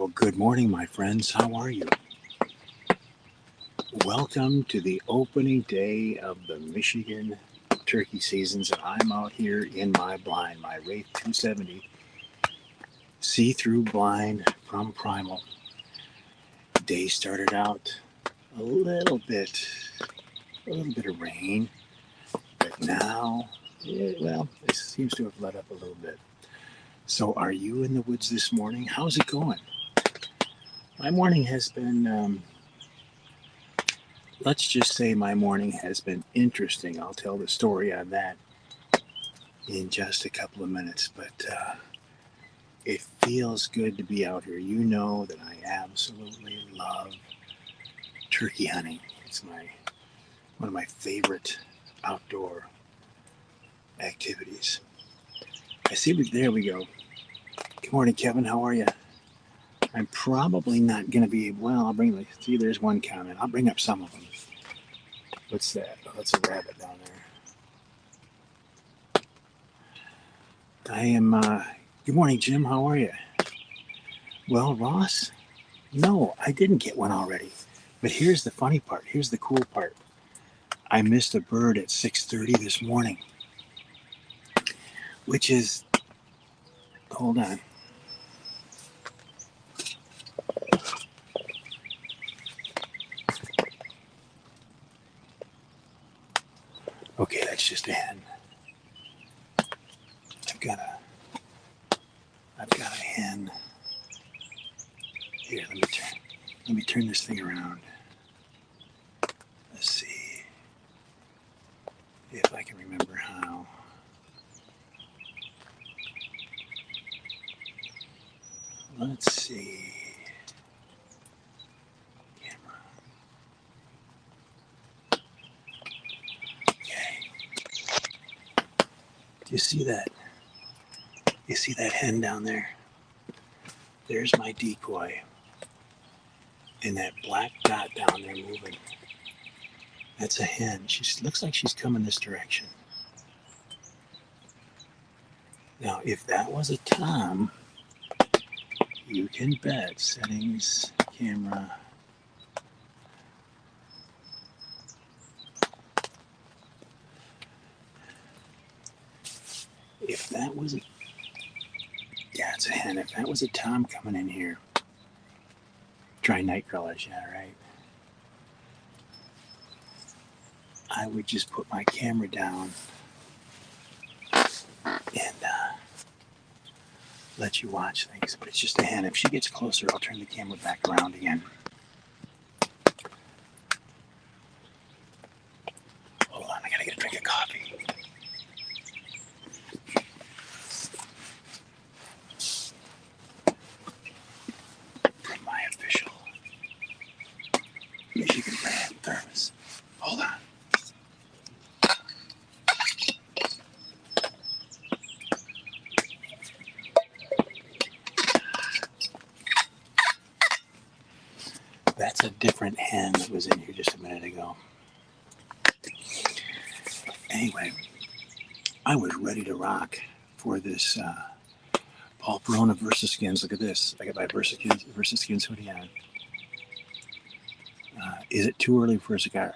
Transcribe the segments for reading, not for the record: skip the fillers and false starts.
Well, good morning, my friends. How are you? Welcome to the opening day of the Michigan turkey seasons, and I'm out here in my blind, my Wraith 270 see-through blind from Primal. Day started out a little bit of rain, but now, it seems to have let up a little bit. So, are you in the woods this morning? How's it going? My morning has been. Let's just say my morning has been interesting. I'll tell the story on that in just a couple of minutes, but it feels good to be out here. You know that I absolutely love turkey hunting. It's one of my favorite outdoor activities. I see. There we go. Good morning, Kevin. How are you? I'm probably not going to be. Well, I'll bring. See, there's one comment. I'll bring up some of them. What's that? Oh, that's a rabbit down there. I am. Good morning, Jim. How are you? Well, Ross, no, I didn't get one already. But here's the funny part. Here's the cool part. I missed a bird at 6:30 this morning, which is. Hold on. Okay, that's just a hen. I've got a hen. Here, let me turn this thing around. Let's see if I can remember how. Let's see. Camera. Okay. Do you see that? You see that hen down there? There's my decoy. And that black dot down there moving. That's a hen. She looks like she's coming this direction. Now, if that was a tom, you can bet. Settings, camera. If that was a, yeah, it's a hen. If that was a tom coming in here, try night crawlers, yeah, right. I would just put my camera down and let you watch things. But it's just a hen. If she gets closer, I'll turn the camera back around again. Hold on, I gotta get a drink of coffee. From my official Michigan brand thermos. Hold on. That's a different hen that was in here just a minute ago. Anyway, I was ready to rock for this Paul Perona VersaSkins. Look at this. I got my VersaSkins hoodie on. Is it too early for a cigar?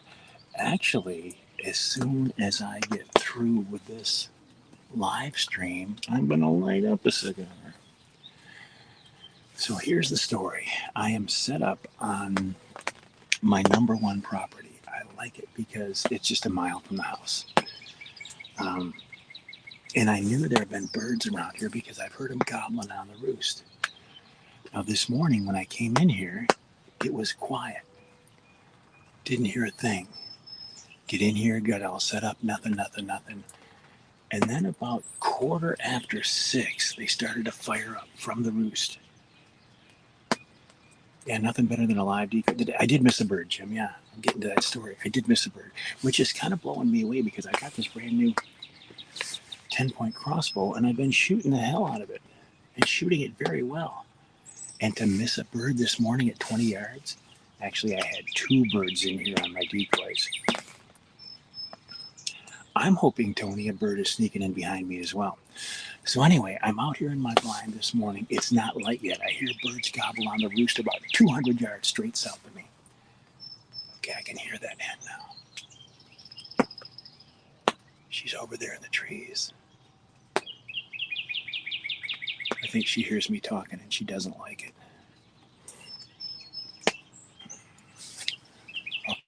Actually, as soon as I get through with this live stream, I'm going to light up a cigar. So here's the story. I am set up on my number one property. I like it because it's just a mile from the house. And I knew there had been birds around here because I've heard them gobbling on the roost. Now, this morning when I came in here, it was quiet. Didn't hear a thing. Get in here, got all set up, nothing. And then about 6:15, they started to fire up from the roost. Yeah, nothing better than a live decoy. I did miss a bird, Jim. Yeah, I'm getting to that story. I did miss a bird, which is kind of blowing me away because I got this brand new 10-point crossbow and I've been shooting the hell out of it and shooting it very well. And to miss a bird this morning at 20 yards, actually I had 2 birds in here on my decoys. I'm hoping, Tony, a bird is sneaking in behind me as well. So anyway, I'm out here in my blind this morning. It's not light yet. I hear birds gobble on the roost about 200 yards straight south of me. Okay, I can hear that hen now. She's over there in the trees. I think she hears me talking and she doesn't like it.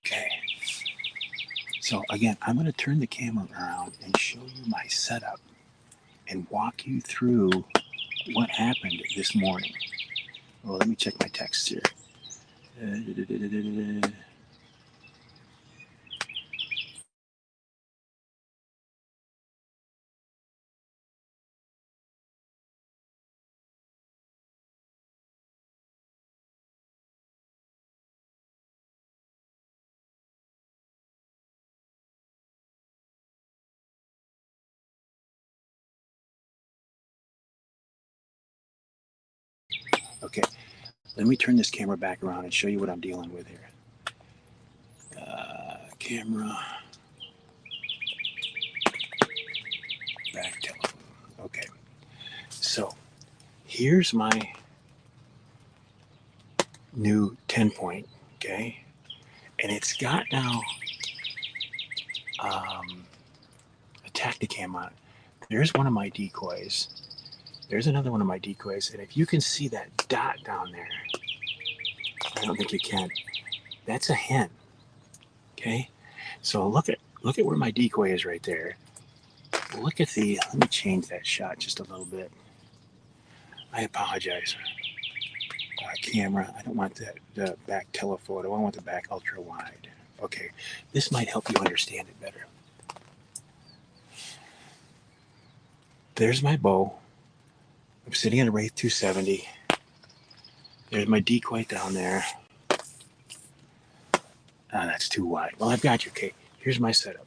Okay. So again, I'm going to turn the camera around and show you my setup and walk you through what happened this morning. Well, let me check my text here. Okay, let me turn this camera back around and show you what I'm dealing with here. Camera, back telephone. Okay, so here's my new 10 point, okay? And it's got now a Tacticam on it. There's one of my decoys. There's another one of my decoys. And if you can see that dot down there, I don't think you can. That's a hen, okay? So look at where my decoy is right there. Look at the, let me change that shot just a little bit. I apologize. Camera, I don't want the back telephoto, I want the back ultra wide. Okay, this might help you understand it better. There's my bow. I'm sitting on a Wraith 270. There's my decoy down there. That's too wide. Well, I've got you. Okay, here's my setup.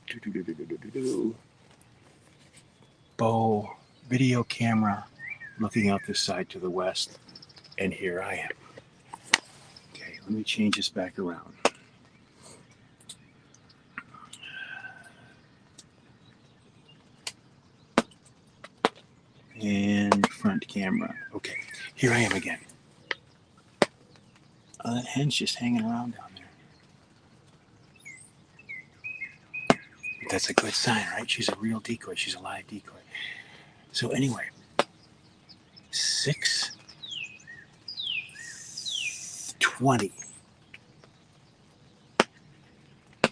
Bow, video camera, looking out this side to the west, and here I am. Okay, let me change this back around. And front camera. Okay, here I am again. That hen's just hanging around down there. But that's a good sign, right? She's a real decoy. She's a live decoy. So anyway, 6:20.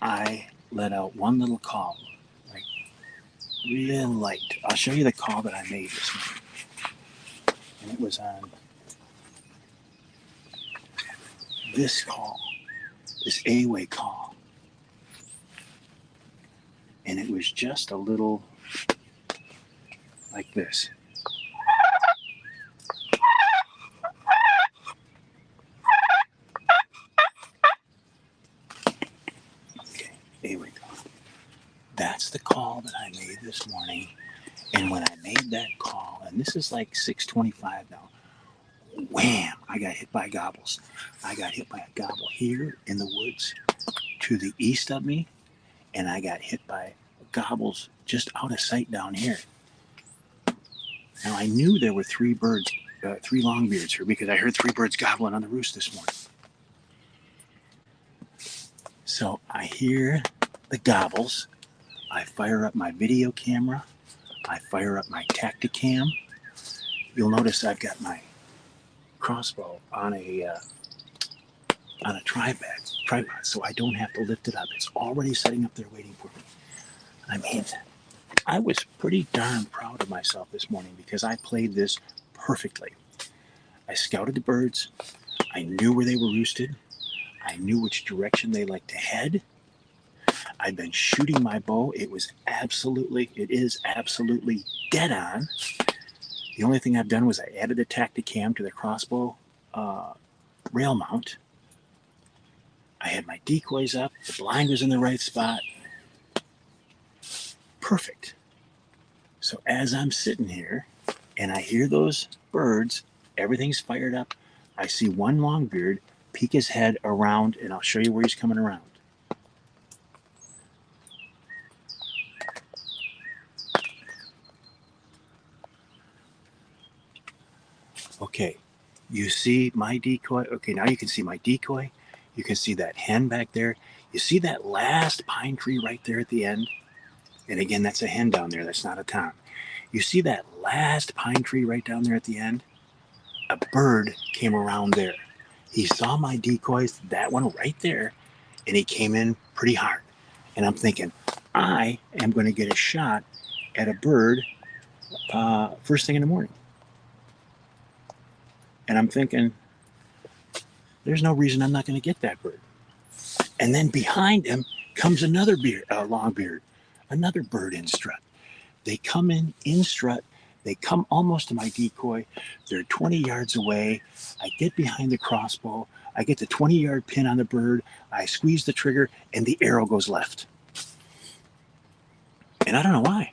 I let out one little call, like real light. I'll show you the call that I made this morning. And it was on this call, this A-Way call. And it was just a little like this. Okay, A-Way call. That's the call that I made this morning. And when I made that call, and this is like 6:25 now, wham, I got hit by gobbles. I got hit by a gobble here in the woods to the east of me, and I got hit by gobbles just out of sight down here. Now I knew there were three longbeards here because I heard three birds gobbling on the roost this morning. So I hear the gobbles. I fire up my video camera. I fire up my Tacticam. You'll notice I've got my crossbow on a tripod, so I don't have to lift it up. It's already setting up there waiting for me. I mean, I was pretty darn proud of myself this morning because I played this perfectly. I scouted the birds. I knew where they were roosted. I knew which direction they like to head. I'd been shooting my bow. It is absolutely dead on. The only thing I've done was I added a Tacticam to the crossbow rail mount. I had my decoys up. The blind was in the right spot. Perfect. So as I'm sitting here and I hear those birds, everything's fired up. I see one longbeard peek his head around, and I'll show you where he's coming around. Okay, you see my decoy? Okay, now you can see my decoy. You can see that hen back there. You see that last pine tree right there at the end? And again, that's a hen down there. That's not a tom. You see that last pine tree right down there at the end? A bird came around there. He saw my decoys, that one right there, and he came in pretty hard. And I'm thinking, I am going to get a shot at a bird first thing in the morning. And I'm thinking, there's no reason I'm not going to get that bird. And then behind him comes another longbeard, another bird in strut. They come in strut. They come almost to my decoy. They're 20 yards away. I get behind the crossbow. I get the 20-yard pin on the bird. I squeeze the trigger, and the arrow goes left. And I don't know why.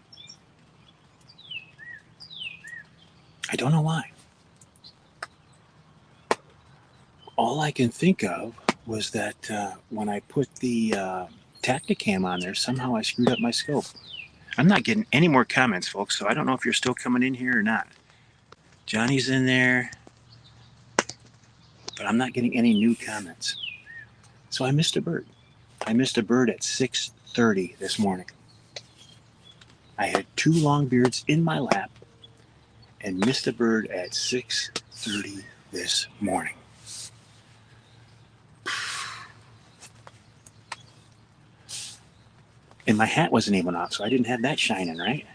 I don't know why. All I can think of was that when I put the Tacticam on there, somehow I screwed up my scope. I'm not getting any more comments, folks, so I don't know if you're still coming in here or not. Johnny's in there, but I'm not getting any new comments. So I missed a bird. I missed a bird at 6:30 this morning. I had two longbeards in my lap and missed a bird at 6:30 this morning. And my hat wasn't even off, so I didn't have that shining, right?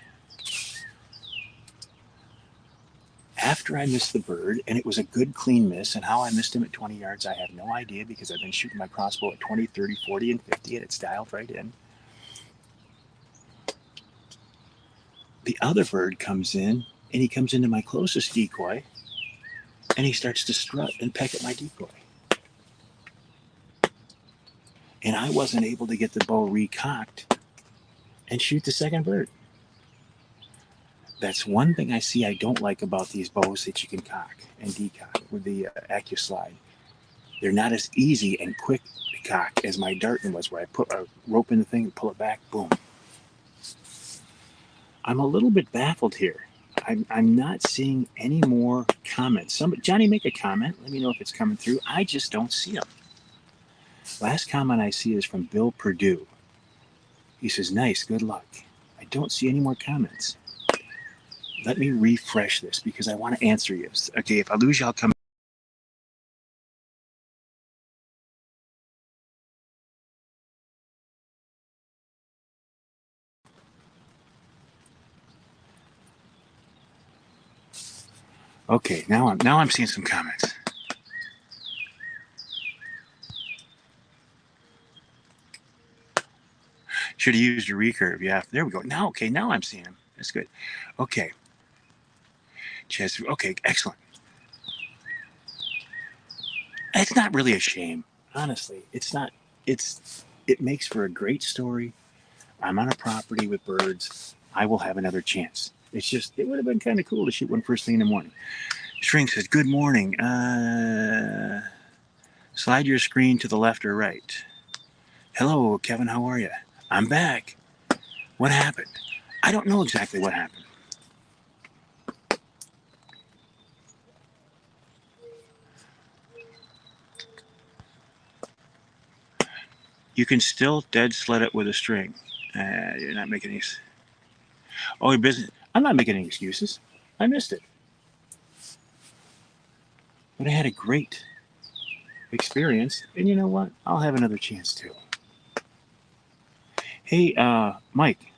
After I missed the bird, and it was a good clean miss, and how I missed him at 20 yards, I have no idea, because I've been shooting my crossbow at 20, 30, 40, and 50, and it's dialed right in. The other bird comes in, and he comes into my closest decoy, and he starts to strut and peck at my decoy. And I wasn't able to get the bow recocked and shoot the second bird. That's one thing I see I don't like about these bows that you can cock and decock with the AccuSlide. They're not as easy and quick to cock as my Darton was, where I put a rope in the thing and pull it back, boom. I'm a little bit baffled here. I'm not seeing any more comments. Johnny, make a comment. Let me know if it's coming through. I just don't see them. Last comment I see is from Bill Perdue. He says, nice, good luck. I don't see any more comments. Let me refresh this because I want to answer you. Okay, if I lose you, I'll come. Okay, now I'm seeing some comments. Should have used your recurve. Yeah, there we go. Now I'm seeing him. That's good. Okay. Chess. Okay, excellent. It's not really a shame, honestly. It's not. It makes for a great story. I'm on a property with birds. I will have another chance. It's just, it would have been kind of cool to shoot one first thing in the morning. String says, good morning. Slide your screen to the left or right. Hello, Kevin, how are you? I'm back. What happened? I don't know exactly what happened. You can still dead sled it with a string. You're not making any... Oh, your business... I'm not making any excuses. I missed it. But I had a great experience, and you know what? I'll have another chance too. Hey, Mike,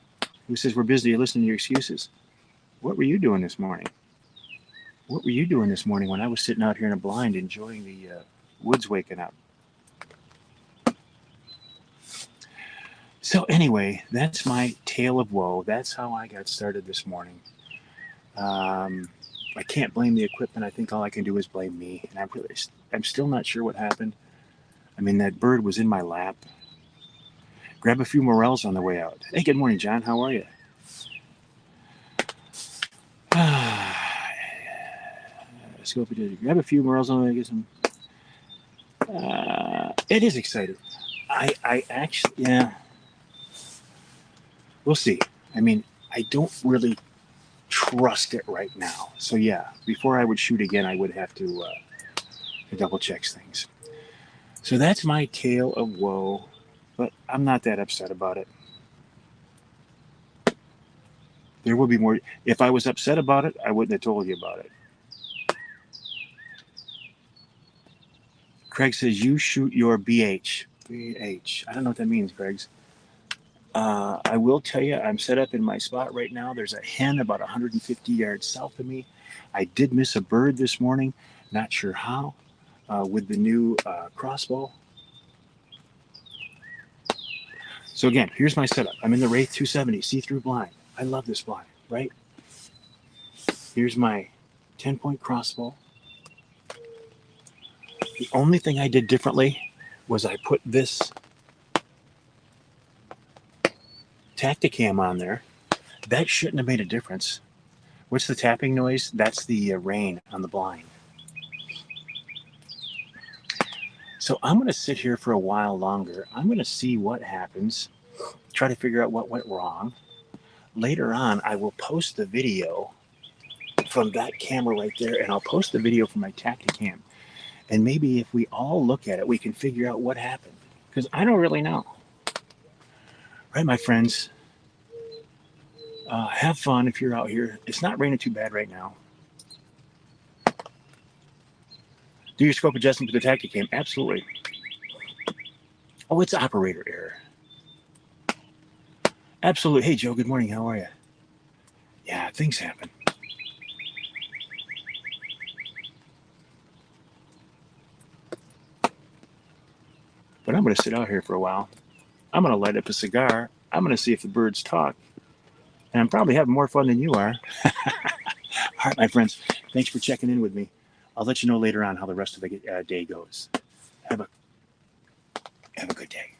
who says we're busy listening to your excuses. What were you doing this morning? What were you doing this morning when I was sitting out here in a blind enjoying the woods waking up? So anyway, that's my tale of woe. That's how I got started this morning. I can't blame the equipment. I think all I can do is blame me. And I'm still not sure what happened. I mean, that bird was in my lap. Grab a few morels on the way out. Hey, good morning, John. How are you? Grab a few morels on the way. Get some. It is exciting. I actually, yeah. We'll see. I mean, I don't really trust it right now. So yeah, before I would shoot again, I would have to double check things. So that's my tale of woe, but I'm not that upset about it. There will be more. If I was upset about it, I wouldn't have told you about it. Craig says, you shoot your BH. BH. I don't know what that means, Craig's. I will tell you, I'm set up in my spot right now. There's a hen about 150 yards south of me. I did miss a bird this morning. Not sure how. With the new crossbow. So again, here's my setup. I'm in the Wraith 270 see-through blind. I love this blind, right? Here's my 10-point crossbow. The only thing I did differently was I put this Tacticam on there. That shouldn't have made a difference. What's the tapping noise? That's the rain on the blind. So I'm going to sit here for a while longer. I'm going to see what happens, try to figure out what went wrong. Later on, I will post the video from that camera right there, and I'll post the video from my Tacticam. And maybe if we all look at it, we can figure out what happened. Because I don't really know. Right, my friends? Have fun if you're out here. It's not raining too bad right now. Do your scope adjustment with the Tacticam. Absolutely. Oh, it's operator error. Absolutely. Hey, Joe, good morning. How are you? Yeah, things happen. But I'm going to sit out here for a while. I'm going to light up a cigar. I'm going to see if the birds talk. And I'm probably having more fun than you are. All right, my friends. Thanks for checking in with me. I'll let you know later on how the rest of the day goes. Have a good day.